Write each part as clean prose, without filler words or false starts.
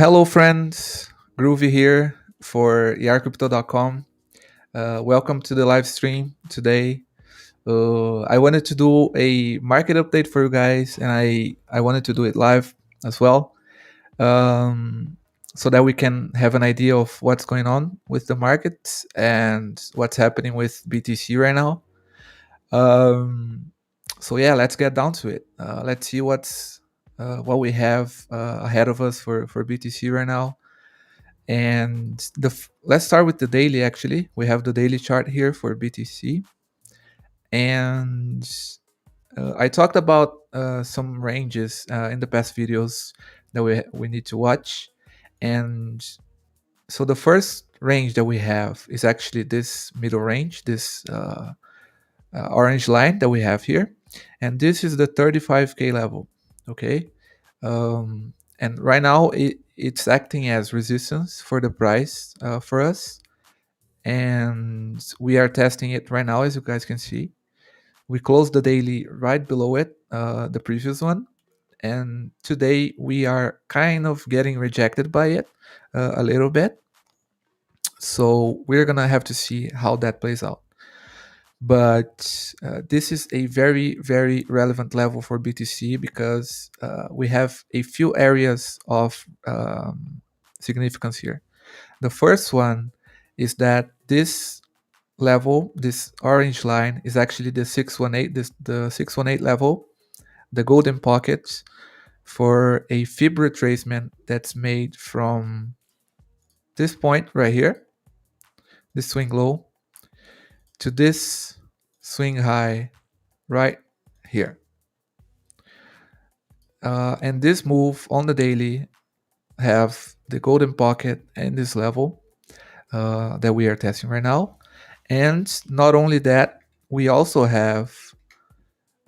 Hello, friends. Groovy here for Yarcrypto.com. Welcome to the live stream today. I wanted to do a market update for you guys, and I wanted to do it live as well, um, so that we can have an idea of what's going on with the markets and what's happening with BTC right now. Um, so yeah, let's get down to it. Let's see what we have ahead of us for BTC right now. And let's start with the daily. Actually, we have the daily chart here for BTC, and I talked about some ranges in the past videos that we need to watch. And so the first range that we have is actually this middle range, this orange line that we have here, and this is the 35k level. Okay. And right now it's acting as resistance for the price for us, and we are testing it right now, as you guys can see. We closed the daily right below it, the previous one, and today we are kind of getting rejected by it a little bit. So we're gonna have to see how that plays out. But this is a very, very relevant level for BTC because we have a few areas of significance here. The first one is that this level, this orange line, is actually the 618, the 618 level, the golden pocket for a fib retracement that's made from this point right here, this swing low, to this swing high right here. And this move on the daily have the golden pocket and this level that we are testing right now. And not only that, we also have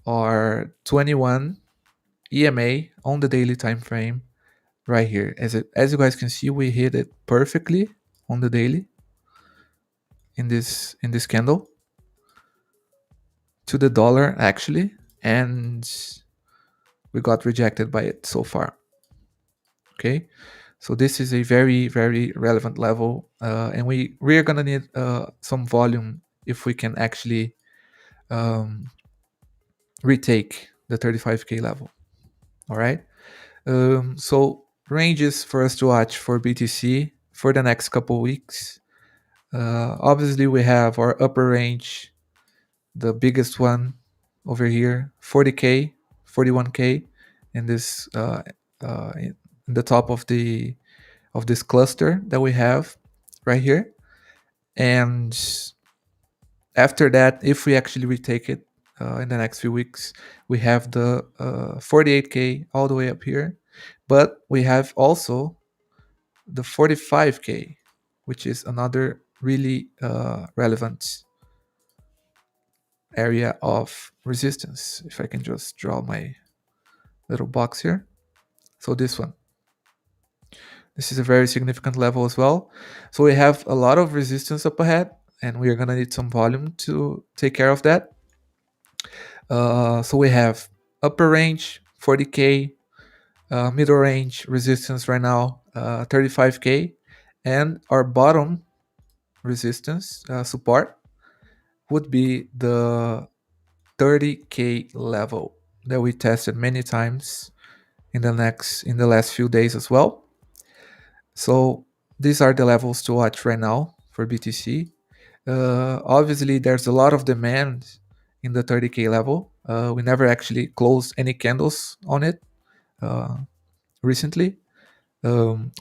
our 21 EMA on the daily time frame right here. As you guys can see, we hit it perfectly on the daily in this candle to the dollar actually, and we got rejected by it so far. Okay, so this is a very, very relevant level, and we are gonna need some volume if we can actually um, retake the 35k level. All right. So ranges for us to watch for BTC for the next couple weeks. Obviously, we have our upper range, the biggest one over here, 40k, 41k, in this in the top of this cluster that we have right here. And after that, if we actually retake it in the next few weeks, we have the 48k all the way up here, but we have also the 45k, which is another really relevant area of resistance. If I can just draw my little box here. So this one. This is a very significant level as well. So we have a lot of resistance up ahead, and we are going to need some volume to take care of that. So we have upper range, 40k, middle range resistance right now, 35k, and our bottom resistance support would be the 30k level that we tested many times in the last few days as well. So these are the levels to watch right now for BTC. Obviously, there's a lot of demand in the 30k level. We never actually closed any candles on it recently.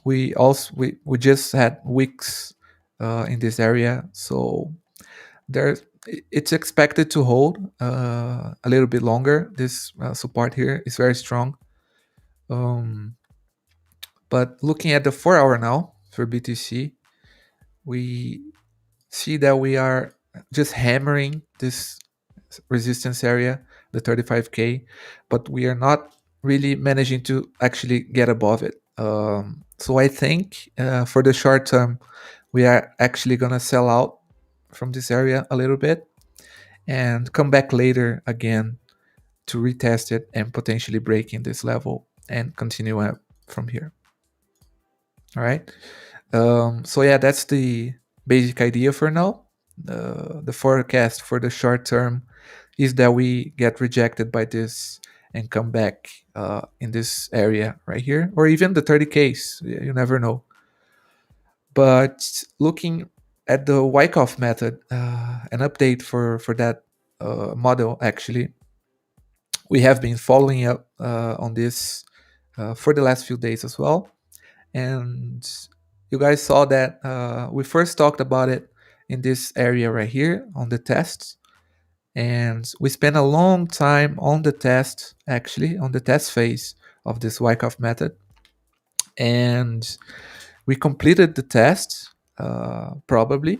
We just had wicks in this area, so there it's expected to hold a little bit longer. This support here is very strong. But looking at the 4 hour now for BTC, we see that we are just hammering this resistance area, the 35k, but we are not really managing to actually get above it. So I think for the short term, we are actually gonna sell out from this area a little bit and come back later again to retest it and potentially break in this level and continue up from here. All right. So yeah, that's the basic idea for now. The forecast for the short term is that we get rejected by this and come back in this area right here, or even the 30Ks. You never know. But looking at the Wyckoff method, an update for that model, actually, we have been following up on this for the last few days as well. And you guys saw that we first talked about it in this area right here on the tests. And we spent a long time on the test, actually, on the test phase of this Wyckoff method. And we completed the test, probably.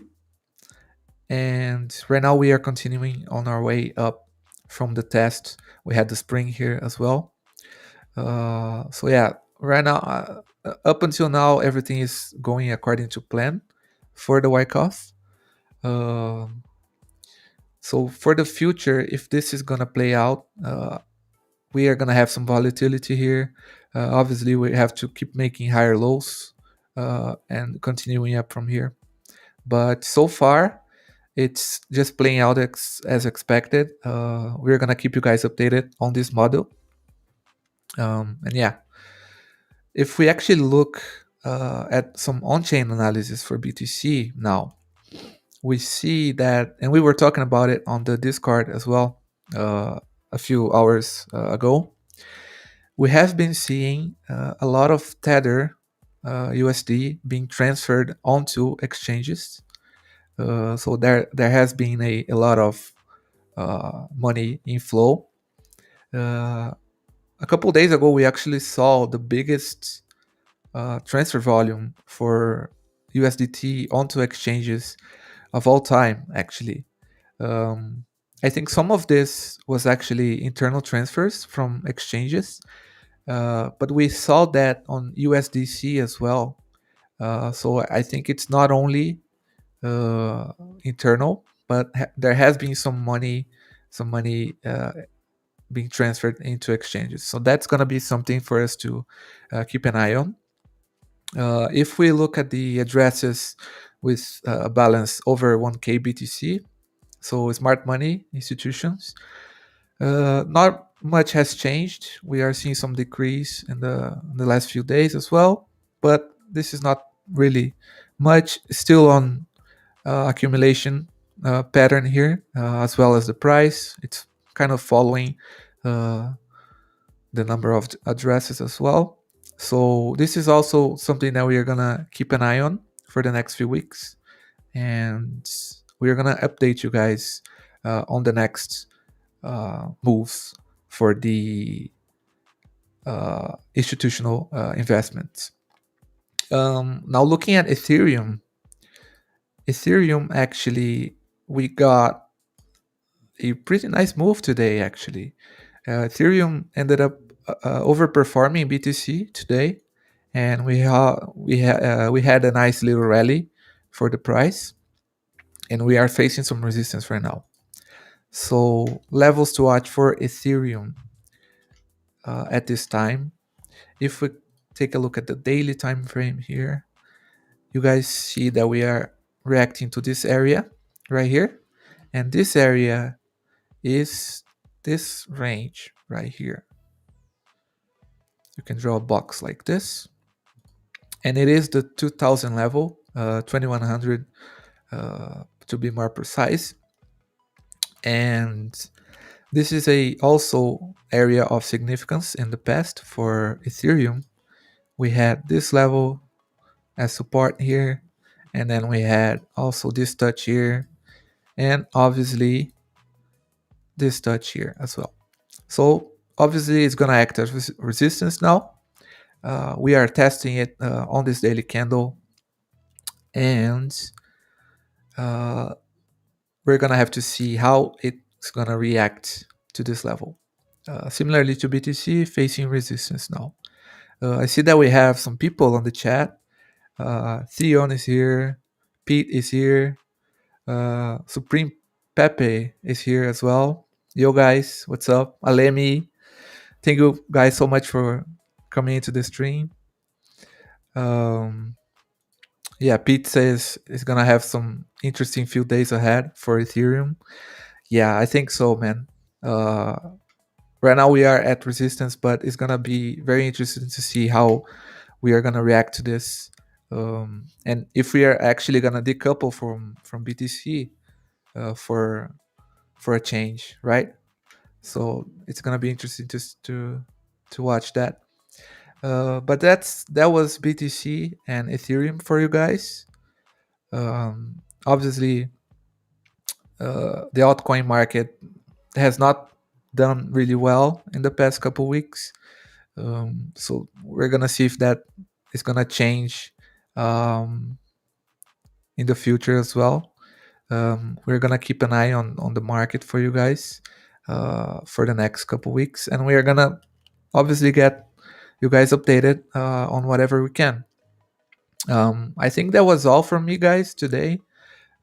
And right now we are continuing on our way up from the test. We had the spring here as well. So yeah, right now, up until now, everything is going according to plan for the Wyckoff. Um, so for the future, if this is gonna play out, we are gonna have some volatility here. Obviously, we have to keep making higher lows and continuing up from here. But so far, it's just playing out as expected. We're gonna keep you guys updated on this model. And yeah, if we actually look at some on-chain analysis for BTC now, we see that, and we were talking about it on the Discord as well a few hours ago. We have been seeing a lot of Tether USD being transferred onto exchanges. So there has been a lot of money inflow. A couple days ago, we actually saw the biggest transfer volume for USDT onto exchanges of all time, actually. Um, I think some of this was actually internal transfers from exchanges, but we saw that on USDC as well. So I think it's not only internal, but there has been some money being transferred into exchanges. So that's going to be something for us to keep an eye on. If we look at the addresses with a balance over 1K BTC, so smart money institutions, not much has changed. We are seeing some decrease in the last few days as well, but this is not really much. Still on accumulation pattern here, as well as the price. It's kind of following uh, the number of addresses as well. So this is also something that we are gonna keep an eye on for the next few weeks, and we are gonna update you guys on the next moves for the institutional investments. Now looking at Ethereum, actually we got a pretty nice move today. Actually, Ethereum ended up overperforming BTC today, and we had a nice little rally for the price, and we are facing some resistance right now. So levels to watch for Ethereum at this time. If we take a look at the daily time frame here, you guys see that we are reacting to this area right here, and this area is this range right here. You can draw a box like this, and it is the 2000 level, 2100 to be more precise. And this is a also area of significance in the past for Ethereum. We had this level as support here, and then we had also this touch here, and obviously this touch here as well. So obviously it's gonna act as resistance now. We are testing it on this daily candle, and we're gonna have to see how it's gonna react to this level. Similarly to BTC, facing resistance now. I see that we have some people on the chat. Theon is here, Pete is here, Supreme Pepe is here as well. Yo guys, what's up? Alemi, thank you guys so much for coming into the stream. Um, yeah, Pete says it's gonna have some interesting few days ahead for Ethereum. Yeah, I think so, man. Uh, right now we are at resistance, but it's gonna be very interesting to see how we are gonna react to this, and if we are actually gonna decouple from BTC for a change, right? So it's gonna be interesting to watch that. But that was BTC and Ethereum for you guys. Obviously, the altcoin market has not done really well in the past couple weeks. So we're gonna see if that is gonna change um, in the future as well. We're gonna keep an eye on the market for you guys for the next couple weeks, and we are gonna obviously get you guys updated on whatever we can. I think that was all from me, guys, today.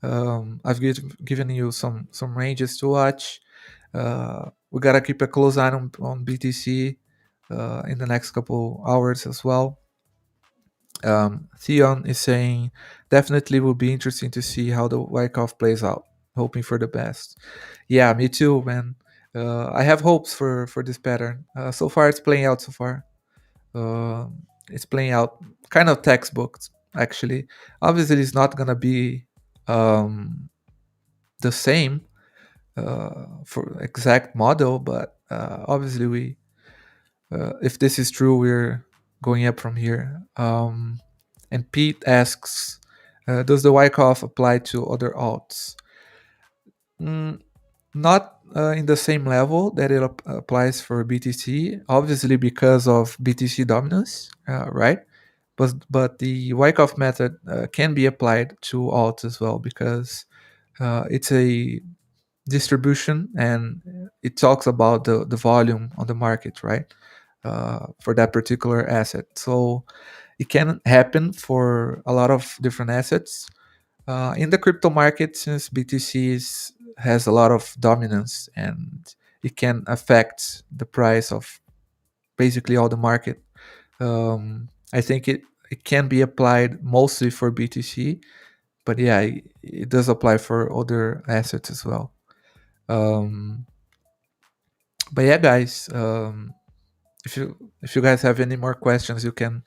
I've given you some ranges to watch. We gotta keep a close eye on BTC in the next couple hours as well. Theon is saying definitely will be interesting to see how the Wyckoff plays out. Hoping for the best. Yeah, me too, man. I have hopes for this pattern. So far, it's playing out so far. It's playing out kind of textbook, actually. Obviously, it's not gonna be um, the same for exact model, but obviously, we if this is true, we're going up from here. And Pete asks, does the Wyckoff apply to other alts? Mm, not in the same level that it applies for BTC, obviously because of BTC dominance, right? But the Wyckoff method can be applied to alts as well because it's a distribution and it talks about the volume on the market, right? For that particular asset. So it can happen for a lot of different assets. In the crypto market, since BTC has a lot of dominance and it can affect the price of basically all the market, I think it can be applied mostly for BTC, but yeah, it does apply for other assets as well. Um, but yeah, guys, if you guys have any more questions, you can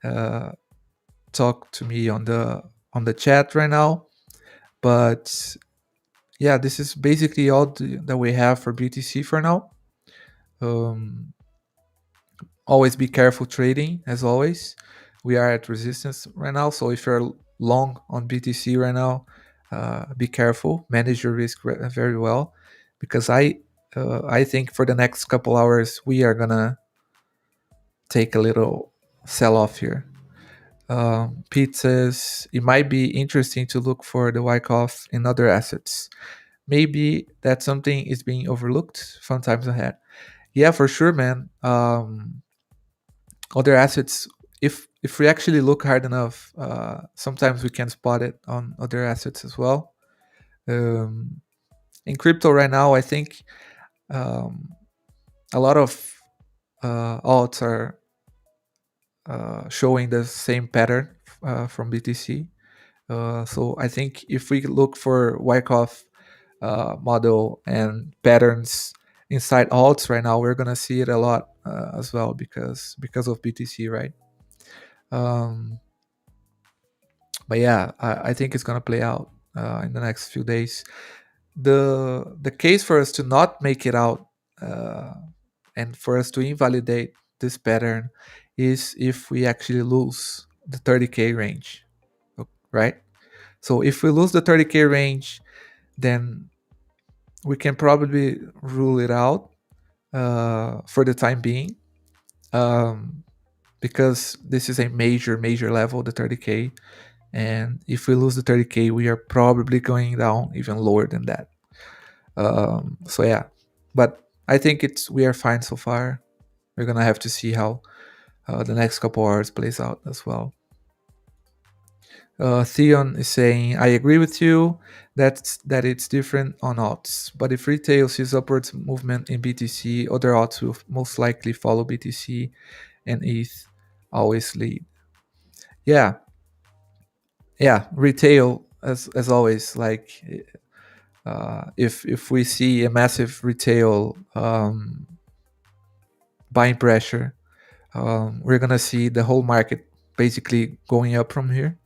uh, talk to me on the chat right now. But yeah, this is basically all that we have for BTC for now. Um, always be careful trading, as always. We are at resistance right now, so if you're long on BTC right now, be careful, manage your risk very well, because I think for the next couple hours we are gonna take a little sell off here. Pete says it might be interesting to look for the Wyckoff in other assets. Maybe that something is being overlooked from times ahead. Yeah, for sure, man. Other assets, if we actually look hard enough, sometimes we can spot it on other assets as well. Um, in crypto right now, I think um, a lot of alts are showing the same pattern from BTC. So I think if we look for Wyckoff model and patterns inside alts right now, we're gonna see it a lot as well because of BTC, right? Um, but yeah, I think it's gonna play out in the next few days. The case for us to not make it out uh, and for us to invalidate this pattern is if we actually lose the 30k range, right? So if we lose the 30k range, then we can probably rule it out for the time being, um, because this is a major level, the 30k. And if we lose the 30k, we are probably going down even lower than that. So yeah, but I think we are fine so far. We're gonna have to see how the next couple hours plays out as well. Theon is saying, I agree with you that it's different on alts, but if retail sees upwards movement in BTC, other alts will most likely follow BTC and ETH always lead. Yeah, yeah, retail as always. Like if we see a massive retail buying pressure, we're gonna see the whole market basically going up from here.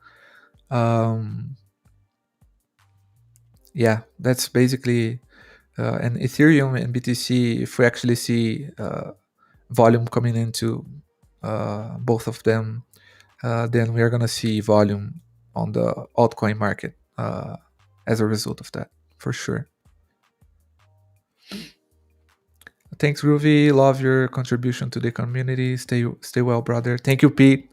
Um, yeah, that's basically and Ethereum and BTC. If we actually see volume coming into both of them, then we are gonna see volume on the altcoin market as a result of that, for sure. Thanks, Groovy. Love your contribution to the community. Stay well, brother. Thank you, Pete.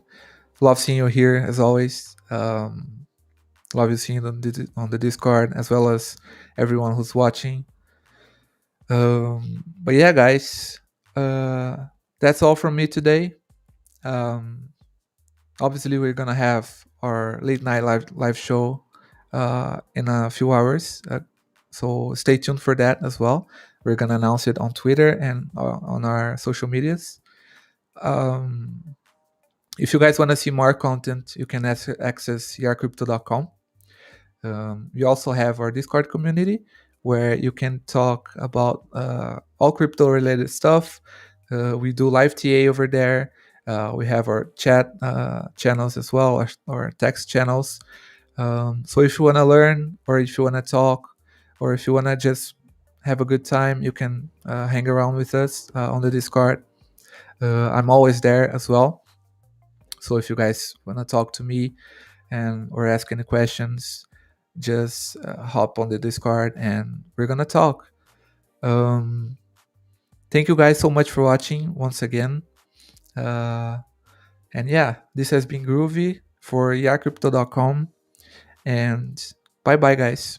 Love seeing you here as always. Love you seeing you on the Discord as well as everyone who's watching. But yeah, guys, uh, that's all from me today. Um, Obviously, we're gonna have our late night live show in a few hours. So stay tuned for that as well. We're gonna announce it on Twitter and on our social medias. Um, if you guys want to see more content, you can access yarcrypto.com. We also have our Discord community where you can talk about all crypto related stuff. We do live TA over there. We have our chat channels as well, our text channels. So if you want to learn, or if you want to talk, or if you want to just have a good time, you can hang around with us on the Discord. I'm always there as well. So if you guys want to talk to me and or ask any questions, just hop on the Discord and we're gonna talk. Um, Thank you guys so much for watching once again. Uh, and yeah, this has been Groovy for yarcrypto.com. And bye bye, guys.